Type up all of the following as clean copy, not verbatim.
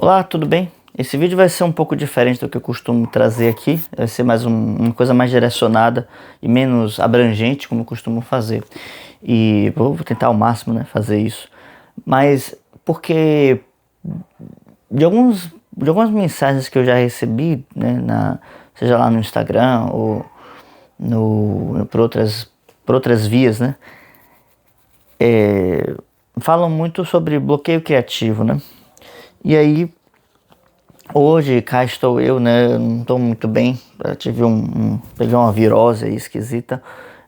Olá, tudo bem? Esse vídeo vai ser um pouco diferente do que eu costumo trazer aqui. Vai ser mais uma coisa mais direcionada e menos abrangente, como eu costumo fazer. E vou tentar ao máximo, né, fazer isso. Mas porque de algumas mensagens que eu já recebi, né, seja lá no Instagram ou por outras vias, né, falam muito sobre bloqueio criativo, né? E aí, hoje cá estou eu, né? Eu não estou muito bem. Eu peguei uma virose aí esquisita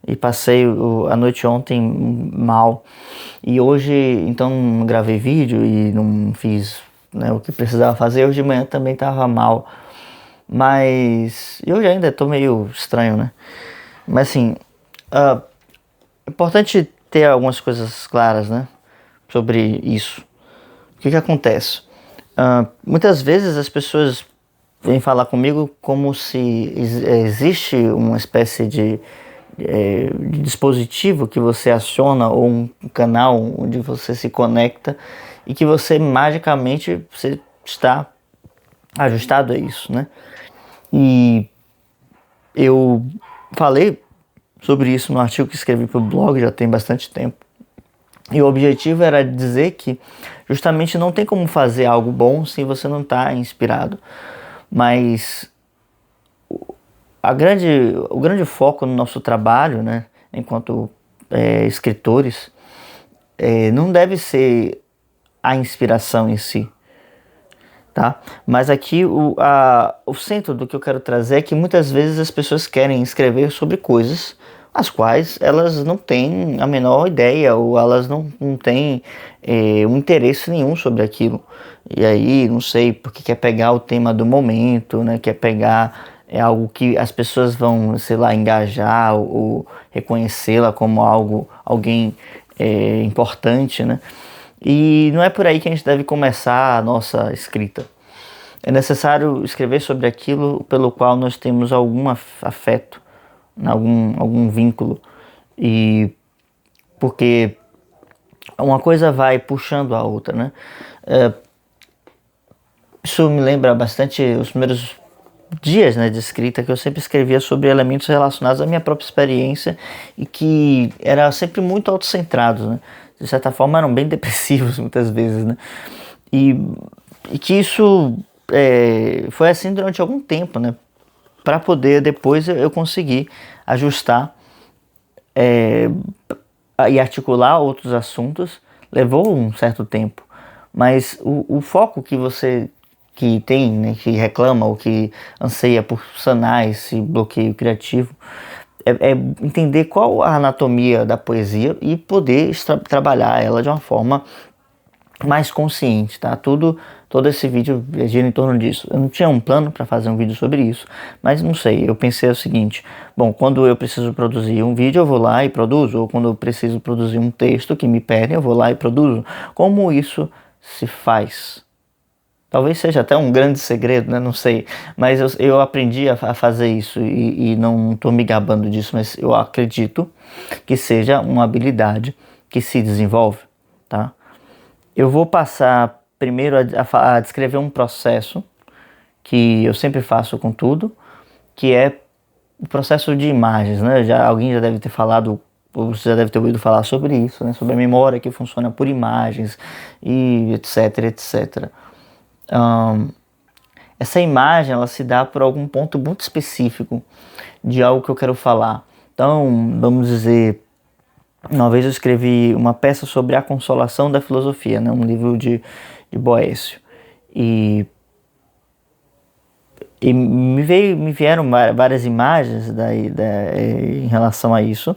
e passei a noite ontem mal. E hoje, então, não gravei vídeo e não fiz, né, o que precisava fazer. Hoje de manhã também estava mal. Mas hoje ainda estou meio estranho, né? Mas assim, é importante ter algumas coisas claras, né, sobre isso. O que acontece? Muitas vezes as pessoas vêm falar comigo como se existe uma espécie de dispositivo que você aciona ou um canal onde você se conecta e que você está ajustado a isso, né? E eu falei sobre isso no artigo que escrevi para o blog já tem bastante tempo. E o objetivo era dizer que justamente não tem como fazer algo bom se você não está inspirado. Mas o grande foco no nosso trabalho, né, enquanto escritores, não deve ser a inspiração em si, tá? Mas aqui o centro do que eu quero trazer é que muitas vezes as pessoas querem escrever sobre coisas as quais elas não têm a menor ideia ou elas não têm um interesse nenhum sobre aquilo. E aí, não sei, porque quer pegar o tema do momento, né? Quer pegar algo que as pessoas vão, sei lá, engajar ou reconhecê-la como alguém importante, né? E não é por aí que a gente deve começar a nossa escrita. É necessário escrever sobre aquilo pelo qual nós temos algum afeto, algum vínculo, e porque uma coisa vai puxando a outra, né? Isso me lembra bastante os primeiros dias, né, de escrita, que eu sempre escrevia sobre elementos relacionados à minha própria experiência e que era sempre muito autocentrados, né? De certa forma eram bem depressivos muitas vezes, né? E que isso foi assim durante algum tempo, né? Para poder depois eu conseguir ajustar e articular outros assuntos. Levou um certo tempo, mas o foco que você que tem, né, que reclama ou que anseia por sanar esse bloqueio criativo é entender qual a anatomia da poesia e poder trabalhar ela de uma forma mais consciente, tá? Todo esse vídeo gira em torno disso. Eu não tinha um plano para fazer um vídeo sobre isso, mas não sei, eu pensei o seguinte: bom, quando eu preciso produzir um vídeo, eu vou lá e produzo, ou quando eu preciso produzir um texto que me pedem, eu vou lá e produzo. Como isso se faz? Talvez seja até um grande segredo, né? Não sei, mas eu aprendi a fazer isso e não estou me gabando disso, mas eu acredito que seja uma habilidade que se desenvolve, tá? Eu vou passar primeiro a descrever um processo que eu sempre faço com tudo, que é o processo de imagens, né? Alguém já deve ter falado, ou você já deve ter ouvido falar sobre isso, né? Sobre a memória que funciona por imagens e etc, etc. Essa imagem, ela se dá por algum ponto muito específico de algo que eu quero falar. Então, vamos dizer, uma vez eu escrevi uma peça sobre a consolação da filosofia, né? Um livro de Boécio. E me vieram várias imagens em relação a isso,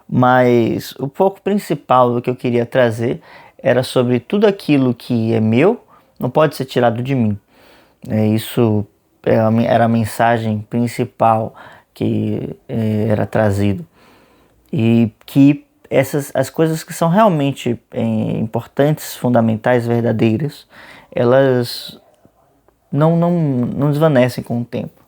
mas o foco principal do que eu queria trazer era sobre tudo aquilo que é meu, não pode ser tirado de mim. Isso era a mensagem principal que era trazido. E que as coisas que são realmente importantes, fundamentais, verdadeiras, elas não desvanecem com o tempo.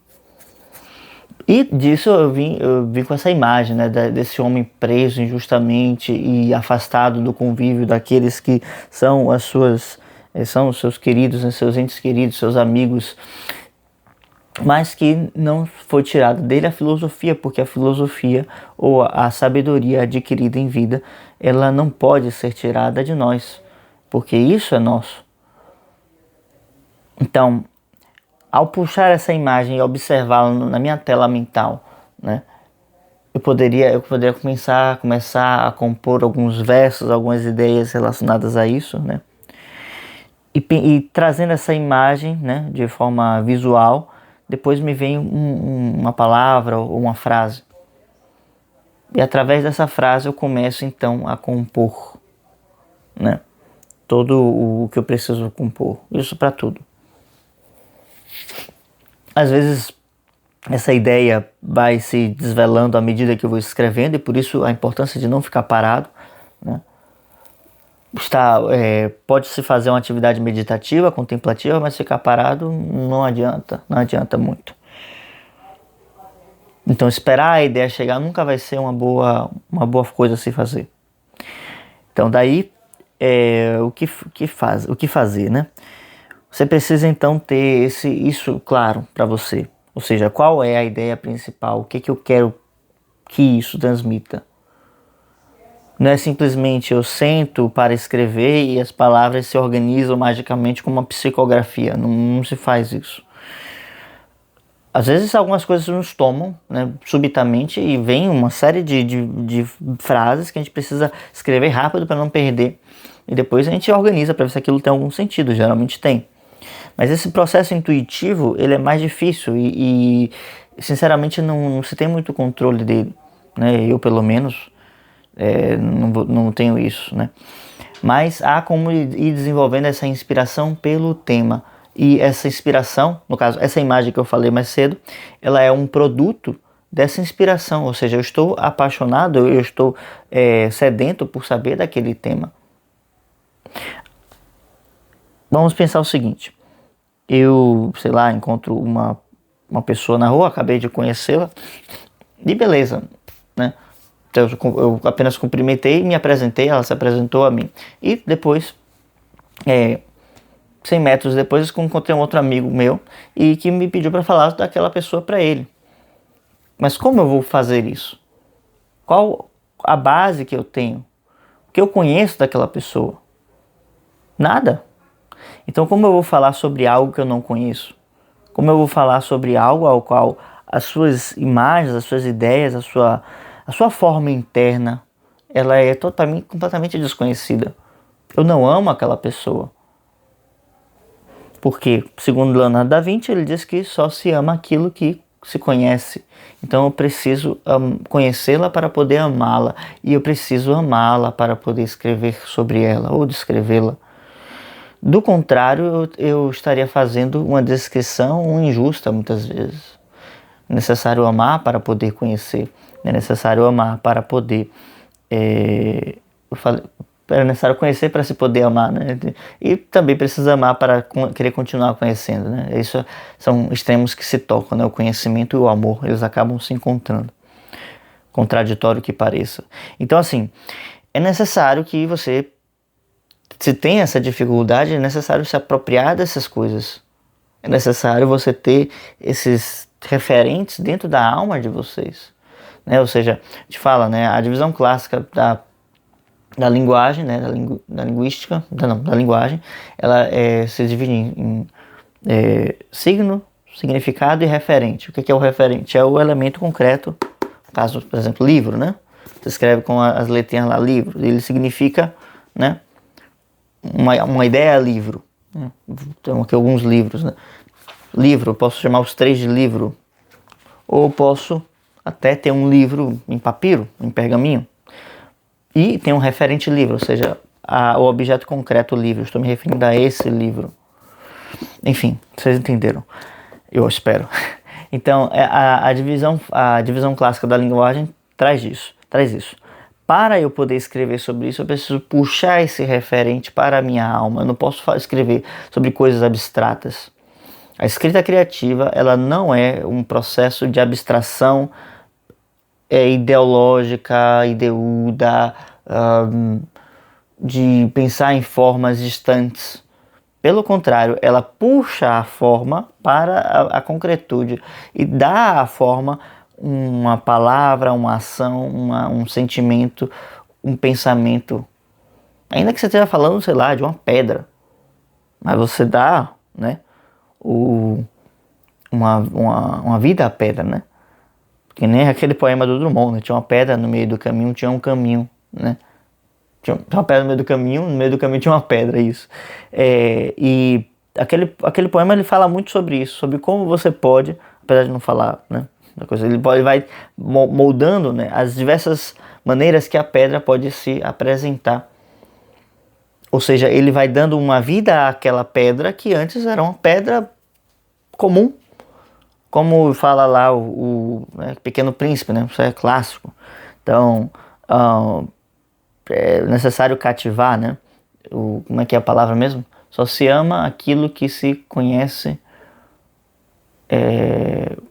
E disso eu vim com essa imagem, né, desse homem preso injustamente e afastado do convívio daqueles que são as suas são os seus queridos, né, seus entes queridos, seus amigos, mas que não foi tirado dele a filosofia, porque a filosofia ou a sabedoria adquirida em vida, ela não pode ser tirada de nós, porque isso é nosso. Então, ao puxar essa imagem e observá-la na minha tela mental, né, eu poderia começar a compor alguns versos, algumas ideias relacionadas a isso, né, e trazendo essa imagem, né, de forma visual. Depois me vem uma palavra ou uma frase. E através dessa frase eu começo então a compor, né? Todo o que eu preciso compor. Isso para tudo. Às vezes essa ideia vai se desvelando à medida que eu vou escrevendo, e por isso a importância de não ficar parado, né? Pode-se fazer uma atividade meditativa, contemplativa, mas ficar parado não adianta muito. Então esperar a ideia chegar nunca vai ser uma boa coisa a se fazer. Então daí o que fazer, né? Você precisa então ter isso claro para você. Ou seja, qual é a ideia principal? O que eu quero que isso transmita? Não é simplesmente eu sento para escrever e as palavras se organizam magicamente como uma psicografia. Não se faz isso. Às vezes algumas coisas nos tomam, né, subitamente, e vem uma série de frases que a gente precisa escrever rápido para não perder. E depois a gente organiza para ver se aquilo tem algum sentido. Geralmente tem. Mas esse processo intuitivo, ele é mais difícil e sinceramente não se tem muito controle dele, né? Eu pelo menos não tenho isso, né? Mas há como ir desenvolvendo essa inspiração pelo tema. E essa inspiração, no caso, essa imagem que eu falei mais cedo, ela é um produto dessa inspiração. Ou seja, eu estou apaixonado, eu estou sedento por saber daquele tema. Vamos pensar o seguinte. Eu, sei lá, encontro uma pessoa na rua, acabei de conhecê-la, e beleza, né? Então, eu apenas cumprimentei, me apresentei, ela se apresentou a mim. E depois, 100 metros depois, eu encontrei um outro amigo meu e que me pediu para falar daquela pessoa para ele. Mas como eu vou fazer isso? Qual a base que eu tenho? O que eu conheço daquela pessoa? Nada. Então, como eu vou falar sobre algo que eu não conheço? Como eu vou falar sobre algo ao qual as suas imagens, as suas ideias, a sua forma interna, ela é completamente desconhecida? Eu não amo aquela pessoa. Porque, segundo Leonardo da Vinci, ele diz que só se ama aquilo que se conhece. Então eu preciso conhecê-la para poder amá-la. E eu preciso amá-la para poder escrever sobre ela ou descrevê-la. Do contrário, eu estaria fazendo uma descrição injusta muitas vezes. É necessário amar para poder conhecer. É necessário amar para poder... é necessário conhecer para se poder amar, né? E também precisa amar para querer continuar conhecendo, né? Isso são extremos que se tocam, né? O conhecimento e o amor, eles acabam se encontrando. Contraditório que pareça. Então, assim, é necessário que você... Se tem essa dificuldade, é necessário se apropriar dessas coisas. É necessário você ter esses referentes dentro da alma de vocês, né? Ou seja, a gente fala, né, a divisão clássica da linguagem, né, da linguística, da linguagem, ela se divide em signo, significado e referente. O que é o referente? É o elemento concreto, no caso, por exemplo, livro, né? Você escreve com as letrinhas lá, livro, ele significa, né, uma ideia livro. Então aqui alguns livros, né? Livro, eu posso chamar os 3 de livro, ou posso até ter um livro em papiro, em pergaminho, e tem um referente livro, ou seja, o objeto concreto livro. Estou me referindo a esse livro. Enfim, vocês entenderam, eu espero. Então a divisão clássica da linguagem traz isso. Para eu poder escrever sobre isso, eu preciso puxar esse referente para a minha alma. Eu não posso escrever sobre coisas abstratas. A escrita criativa, ela não é um processo de abstração ideológica, ideúda, de pensar em formas distantes. Pelo contrário, ela puxa a forma para a concretude e dá à forma uma palavra, uma ação, um sentimento, um pensamento. Ainda que você esteja falando, sei lá, de uma pedra, mas você dá, né, uma vida à pedra, né? Que nem aquele poema do Drummond, né? Tinha uma pedra no meio do caminho, tinha um caminho, né? Tinha uma pedra no meio do caminho tinha uma pedra, isso. E aquele poema ele fala muito sobre isso, sobre como você pode, apesar de não falar, né, da coisa, ele vai moldando, né, as diversas maneiras que a pedra pode se apresentar. Ou seja, ele vai dando uma vida àquela pedra que antes era uma pedra comum, como fala lá né, Pequeno Príncipe, né, isso é clássico. Então, é necessário cativar, né? Como é que é a palavra mesmo? Só se ama aquilo que se conhece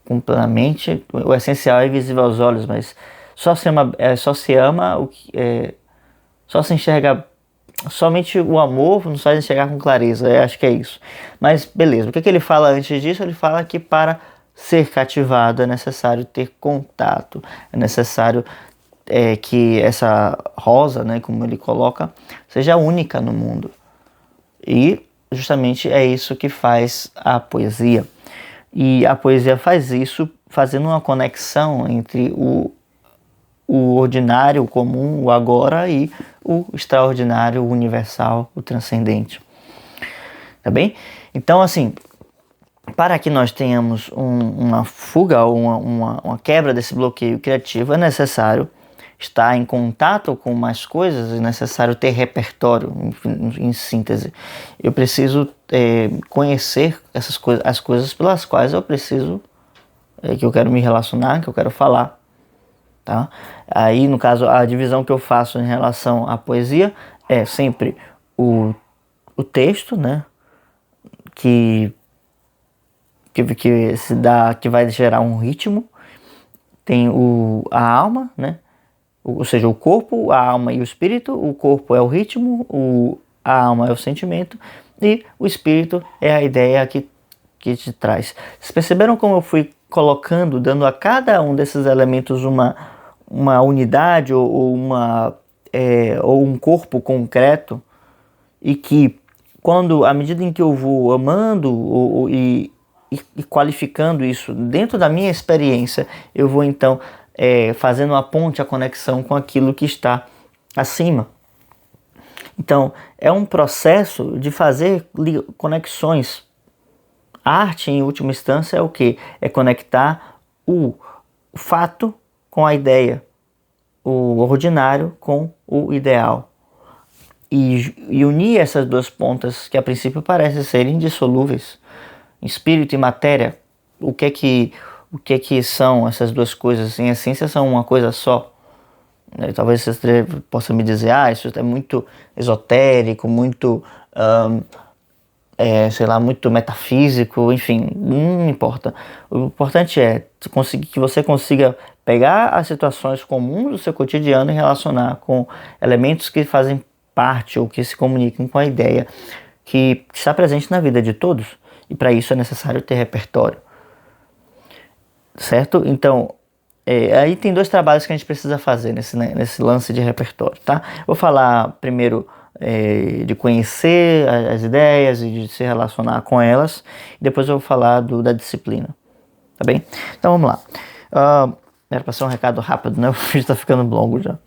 completamente. O essencial é invisível aos olhos, mas só se ama o que só se enxerga. Somente o amor nos faz enxergar com clareza, acho que é isso. Mas beleza, o que ele fala antes disso? Ele fala que para ser cativado é necessário ter contato, é necessário que essa rosa, né, como ele coloca, seja única no mundo. E justamente é isso que faz a poesia. E a poesia faz isso fazendo uma conexão entre o ordinário, o comum, o agora e o extraordinário, o universal, o transcendente. Tá bem? Então, assim, para que nós tenhamos uma fuga ou uma quebra desse bloqueio criativo, é necessário estar em contato com mais coisas, é necessário ter repertório, em síntese. Eu preciso conhecer essas coisas, as coisas pelas quais eu preciso, que eu quero me relacionar, que eu quero falar. Tá? Aí, no caso, a divisão que eu faço em relação à poesia é sempre o texto, né? Que vai gerar um ritmo. Tem a alma, né? Ou seja, o corpo, a alma e o espírito. O corpo é o ritmo, a alma é o sentimento e o espírito é a ideia que te traz. Vocês perceberam como eu fui colocando, dando a cada um desses elementos uma unidade ou um corpo concreto, e que quando, à medida em que eu vou amando e qualificando isso dentro da minha experiência, eu vou então fazendo a ponte, a conexão com aquilo que está acima. Então, é um processo de fazer conexões. A arte, em última instância, é o quê? É conectar o fato com a ideia, o ordinário com o ideal. E unir essas duas pontas que a princípio parecem ser indissolúveis. Espírito e matéria, o que é que são essas duas coisas? Em essência são uma coisa só. Talvez você possa me dizer, isso é muito esotérico, muito, sei lá, muito metafísico, enfim, não importa. O importante é que você consiga pegar as situações comuns do seu cotidiano e relacionar com elementos que fazem parte ou que se comunicam com a ideia que está presente na vida de todos. E para isso é necessário ter repertório. Certo? Então, aí tem dois trabalhos que a gente precisa fazer nesse lance de repertório, tá? Vou falar primeiro de conhecer as ideias e de se relacionar com elas. E depois eu vou falar da disciplina. Tá bem? Então vamos lá. Era para ser um recado rápido, né? O vídeo está ficando longo já.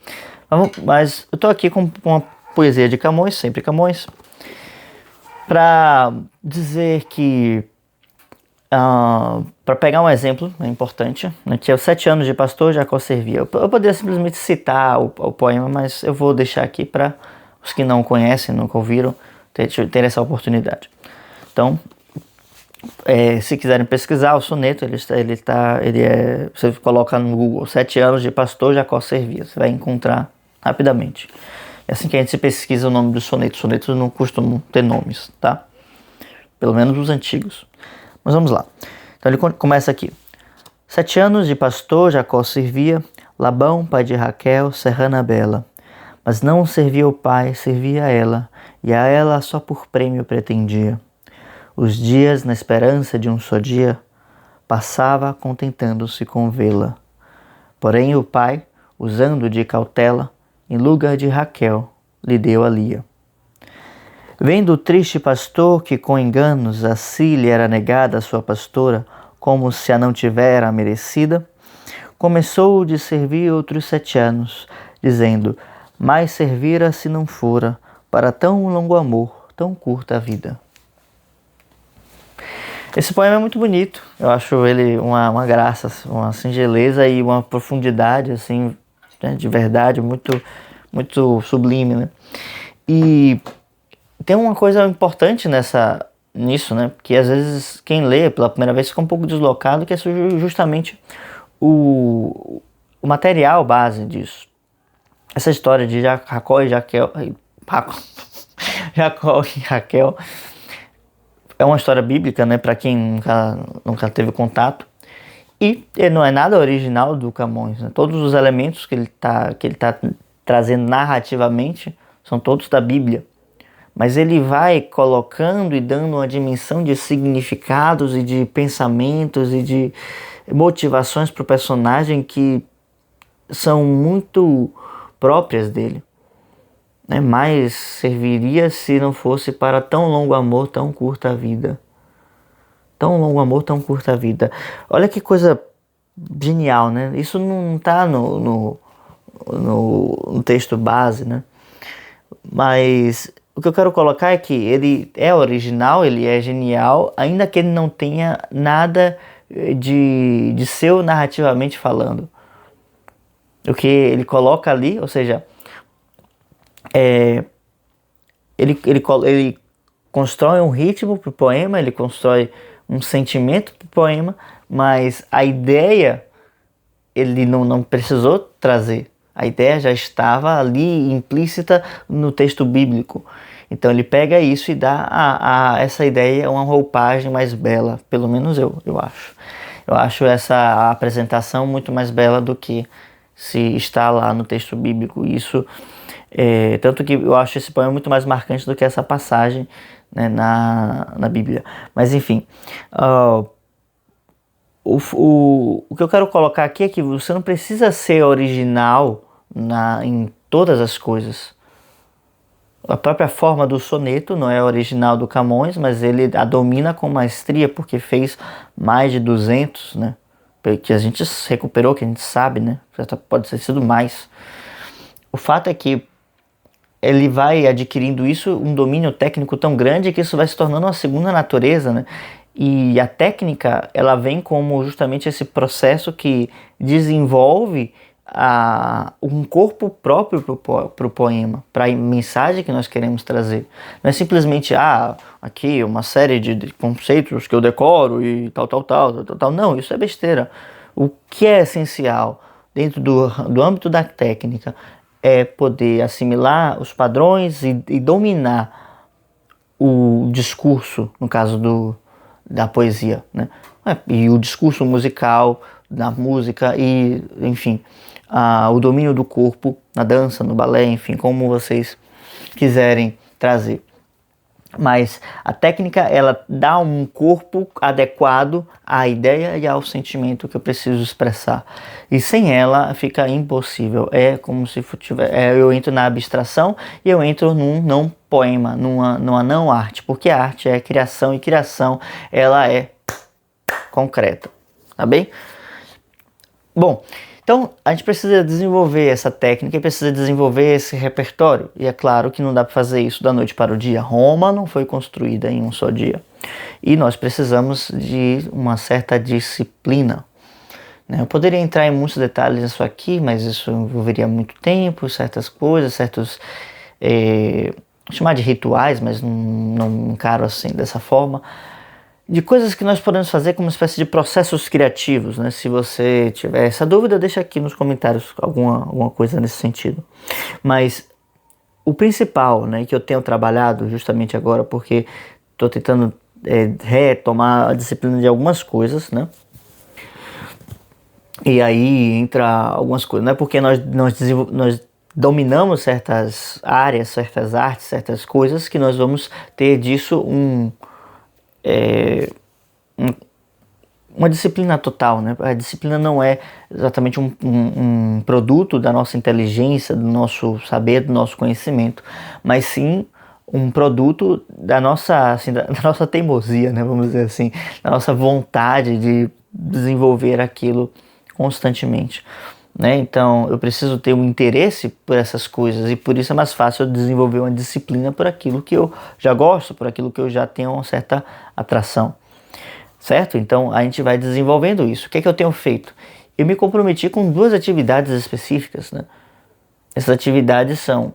Mas eu estou aqui com uma poesia de Camões, sempre Camões, para dizer que para pegar um exemplo importante, né, que é os 7 anos de pastor Jacó servia. Eu poderia simplesmente citar o poema, mas eu vou deixar aqui para os que não conhecem, nunca ouviram, ter essa oportunidade. Então, se quiserem pesquisar o soneto, você coloca no Google 7 anos de pastor Jacó servia, você vai encontrar rapidamente. É assim que a gente pesquisa o nome do soneto. Sonetos não costumam ter nomes, tá? Pelo menos os antigos. Mas vamos lá. Então ele começa aqui. 7 anos de pastor Jacó servia, Labão, pai de Raquel, serrana bela. Mas não servia o pai, servia a ela, e a ela só por prêmio pretendia. Os dias, na esperança de um só dia, passava contentando-se com vê-la. Porém o pai, usando de cautela, em lugar de Raquel, lhe deu a Lia. Vendo o triste pastor que com enganos assim lhe era negada a sua pastora, como se a não tivera merecida, começou de servir outros 7 anos, dizendo: mais servira se não fora, para tão longo amor, tão curta a vida. Esse poema é muito bonito, eu acho ele uma graça, uma singeleza e uma profundidade, assim, né, de verdade, muito, muito sublime, né? E tem uma coisa importante nisso, né? Que às vezes quem lê pela primeira vez fica um pouco deslocado, que é justamente o material base disso. Essa história de Jacó e Raquel, Jacó e Raquel, é uma história bíblica, né? Para quem nunca teve contato. E ele não é nada original do Camões, né? Todos os elementos que ele tá trazendo narrativamente são todos da Bíblia. Mas ele vai colocando e dando uma dimensão de significados e de pensamentos e de motivações para o personagem que são muito próprias dele. Mais serviria se não fosse para tão longo amor, tão curta a vida. Tão longo amor, tão curta a vida. Olha que coisa genial, né? Isso não está no texto base, né? Mas o que eu quero colocar é que ele é original, ele é genial, ainda que ele não tenha nada de seu narrativamente falando. O que ele coloca ali, ou seja, ele constrói um ritmo para o poema, ele constrói um sentimento para o poema, mas a ideia ele não precisou trazer. A ideia já estava ali implícita no texto bíblico. Então ele pega isso e dá a essa ideia uma roupagem mais bela, pelo menos eu acho. Eu acho essa apresentação muito mais bela do que se está lá no texto bíblico. Isso tanto que eu acho esse poema muito mais marcante do que essa passagem, né, na Bíblia. Mas enfim, o que eu quero colocar aqui é que você não precisa ser original em todas as coisas. A própria forma do soneto não é original do Camões, mas ele a domina com maestria porque fez mais de 200, né? Que a gente recuperou, que a gente sabe, né? Pode ter sido mais. O fato é que ele vai adquirindo isso, um domínio técnico tão grande que isso vai se tornando uma segunda natureza, né? E a técnica, ela vem como justamente esse processo que desenvolve um corpo próprio para o poema, para a mensagem que nós queremos trazer. Não é simplesmente, aqui uma série de conceitos que eu decoro e tal. Não, isso é besteira. O que é essencial dentro do âmbito da técnica é poder assimilar os padrões e dominar o discurso, no caso da poesia, né? E o discurso musical, da música e, enfim, o domínio do corpo na dança, no balé, enfim, como vocês quiserem trazer. Mas a técnica, ela dá um corpo adequado à ideia e ao sentimento que eu preciso expressar. E sem ela fica impossível. É como se eu entro na abstração e eu entro num não poema, numa não arte. Porque a arte é criação e criação, ela é concreta. Tá bem? Bom, então a gente precisa desenvolver essa técnica e precisa desenvolver esse repertório. E é claro que não dá para fazer isso da noite para o dia. Roma não foi construída em um só dia. E nós precisamos de uma certa disciplina. Eu poderia entrar em muitos detalhes nisso aqui, mas isso envolveria muito tempo, certas coisas, chamar de rituais, mas não encaro assim dessa forma. De coisas que nós podemos fazer como uma espécie de processos criativos, né? Se você tiver essa dúvida, deixa aqui nos comentários alguma coisa nesse sentido. Mas o principal, né, que eu tenho trabalhado justamente agora, porque estou tentando retomar a disciplina de algumas coisas, né? E aí entra algumas coisas. Não é porque nós dominamos certas áreas, certas artes, certas coisas, que nós vamos ter disso uma disciplina total, né? A disciplina não é exatamente um produto da nossa inteligência, do nosso saber, do nosso conhecimento, mas sim um produto da nossa, assim, da nossa teimosia, né? Vamos dizer assim, da nossa vontade de desenvolver aquilo constantemente, né? Então eu preciso ter um interesse por essas coisas, e por isso é mais fácil eu desenvolver uma disciplina por aquilo que eu já gosto, por aquilo que eu já tenho uma certa atração. Certo? Então a gente vai desenvolvendo isso. O que é que eu tenho feito? Eu me comprometi com 2 atividades específicas, né? Essas atividades são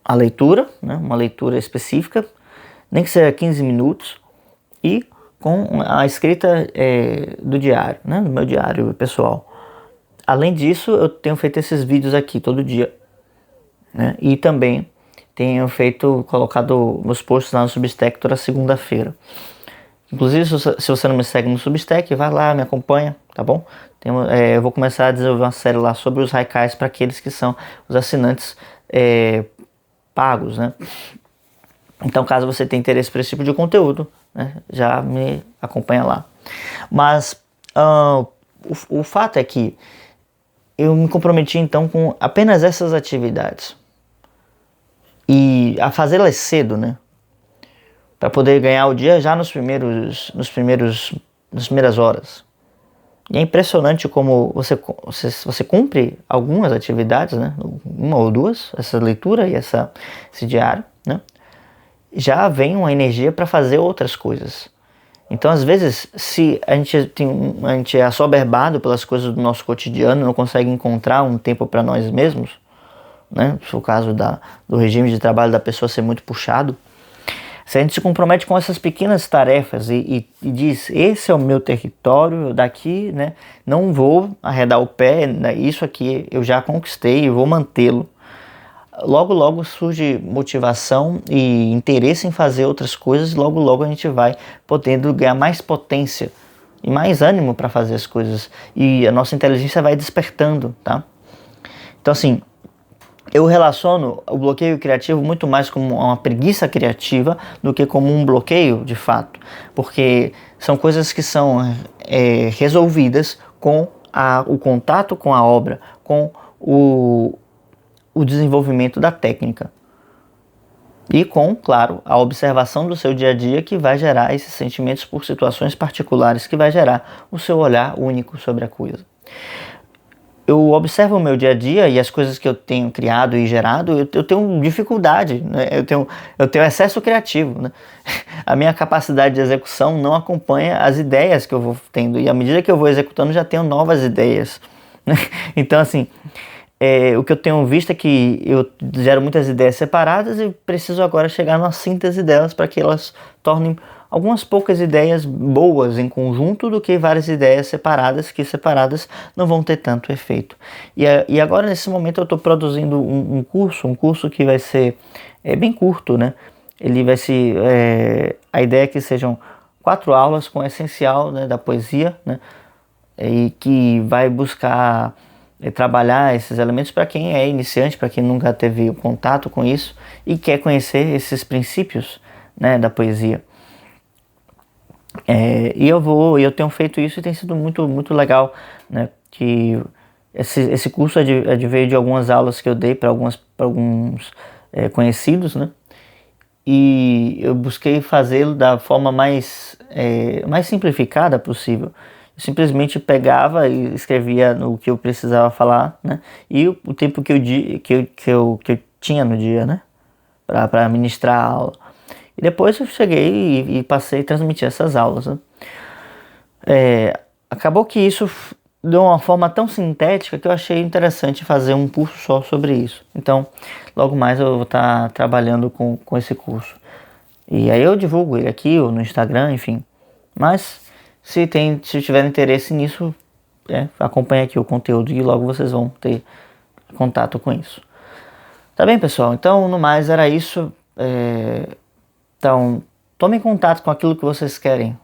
a leitura, né? Uma leitura específica, nem que seja 15 minutos, e com a escrita do diário, né? Do meu diário pessoal. Além disso, eu tenho feito esses vídeos aqui todo dia, né? E também tenho colocado meus posts lá no Substack toda segunda-feira. Inclusive, se você não me segue no Substack, vai lá, me acompanha, tá bom? Eu vou começar a desenvolver uma série lá sobre os haikais para aqueles que são os assinantes pagos, né? Então, caso você tenha interesse por esse tipo de conteúdo, né, já me acompanha lá. Mas o fato é que eu me comprometi então com apenas essas atividades e a fazê-las cedo, né? Para poder ganhar o dia já nas primeiras horas. E é impressionante como você cumpre algumas atividades, né? 1 ou 2, essa leitura e esse diário, né? Já vem uma energia para fazer outras coisas. Então, às vezes, se a gente é assoberbado pelas coisas do nosso cotidiano, não consegue encontrar um tempo para nós mesmos, né? Se for o caso do regime de trabalho da pessoa ser muito puxado, se a gente se compromete com essas pequenas tarefas e diz, esse é o meu território, daqui, né, não vou arredar o pé, né, isso aqui eu já conquistei e vou mantê-lo. Logo, logo surge motivação e interesse em fazer outras coisas, logo, logo a gente vai podendo ganhar mais potência e mais ânimo para fazer as coisas. E a nossa inteligência vai despertando, tá? Então, assim, eu relaciono o bloqueio criativo muito mais como uma preguiça criativa do que como um bloqueio de fato, porque são coisas que são resolvidas com o contato com a obra, com o desenvolvimento da técnica e com, claro, a observação do seu dia a dia, que vai gerar esses sentimentos por situações particulares, que vai gerar o seu olhar único sobre a coisa. Eu observo o meu dia a dia e as coisas que eu tenho criado e gerado, eu tenho dificuldade, né? eu tenho excesso criativo, né? A minha capacidade de execução não acompanha as ideias que eu vou tendo, e à medida que eu vou executando já tenho novas ideias, né? Então, assim, o que eu tenho visto é que eu gero muitas ideias separadas e preciso agora chegar numa síntese delas para que elas tornem algumas poucas ideias boas em conjunto do que várias ideias separadas, que separadas não vão ter tanto efeito. E agora, nesse momento, eu estou produzindo um curso que vai ser bem curto, né? Ele vai ser... a ideia é que sejam 4 aulas com o essencial, né, da poesia, né? E que vai buscar trabalhar esses elementos para quem é iniciante, para quem nunca teve contato com isso e quer conhecer esses princípios, né, da poesia. E eu tenho feito isso e tem sido muito, muito legal, né? Que esse curso veio de algumas aulas que eu dei para alguns conhecidos, né? E eu busquei fazê-lo da forma mais simplificada possível. Eu simplesmente pegava e escrevia no que eu precisava falar, né? E o tempo que eu tinha no dia, né? Para ministrar a aula. E depois eu cheguei e passei a transmitir essas aulas, né? Acabou que isso deu uma forma tão sintética que eu achei interessante fazer um curso só sobre isso. Então, logo mais eu vou estar trabalhando com esse curso. E aí eu divulgo ele aqui ou no Instagram, enfim. Mas se tiver interesse nisso, acompanhe aqui o conteúdo e logo vocês vão ter contato com isso. Tá bem, pessoal? Então, no mais, era isso. Então, tomem contato com aquilo que vocês querem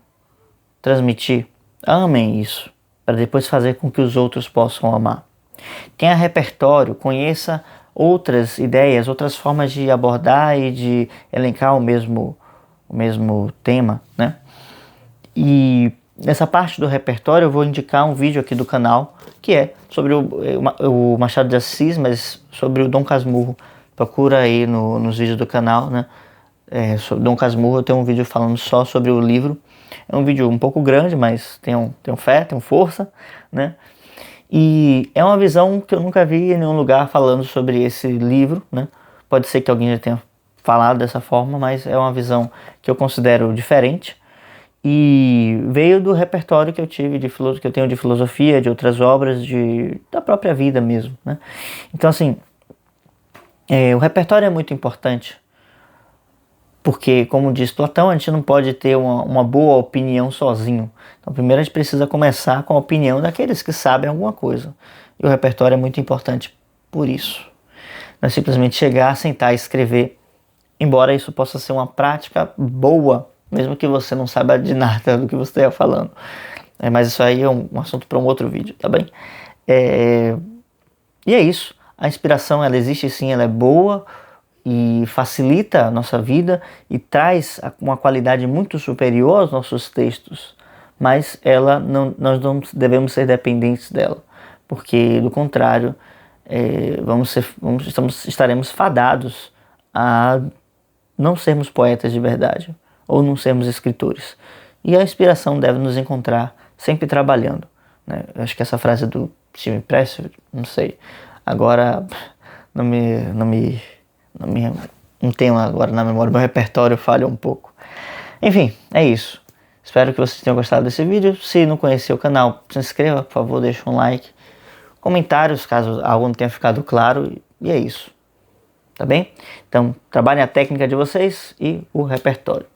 transmitir. Amem isso, para depois fazer com que os outros possam amar. Tenha repertório, conheça outras ideias, outras formas de abordar e de elencar o mesmo tema, né? E nessa parte do repertório eu vou indicar um vídeo aqui do canal que é sobre o Machado de Assis, mas sobre o Dom Casmurro. Procura aí nos vídeos do canal, né? Sobre Dom Casmurro eu tenho um vídeo falando só sobre o livro. É um vídeo um pouco grande, mas tenham fé, tenham força, né? E é uma visão que eu nunca vi em nenhum lugar falando sobre esse livro, né? Pode ser que alguém já tenha falado dessa forma, mas é uma visão que eu considero diferente e veio do repertório que eu tive que eu tenho de filosofia, de outras obras, da própria vida mesmo, né? Então assim, o repertório é muito importante porque, como diz Platão, a gente não pode ter uma boa opinião sozinho. Então, primeiro a gente precisa começar com a opinião daqueles que sabem alguma coisa. E o repertório é muito importante por isso. Não é simplesmente chegar, sentar e escrever, embora isso possa ser uma prática boa, mesmo que você não saiba de nada do que você está falando. Mas isso aí é um assunto para um outro vídeo, tá bem? E é isso. A inspiração, ela existe sim, ela é boa, e facilita a nossa vida e traz uma qualidade muito superior aos nossos textos, mas nós não devemos ser dependentes dela, porque do contrário estaremos fadados a não sermos poetas de verdade ou não sermos escritores. E a inspiração deve nos encontrar sempre trabalhando, né? Eu acho que essa frase do Steven Pressfield, não sei, agora não tenho agora na memória, meu repertório falha um pouco. Enfim, é isso. Espero que vocês tenham gostado desse vídeo. Se não conhecer o canal, se inscreva, por favor, deixa um like. Comentários, caso algo não tenha ficado claro. E é isso. Tá bem? Então, trabalhem a técnica de vocês e o repertório.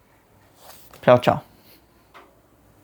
Tchau, tchau.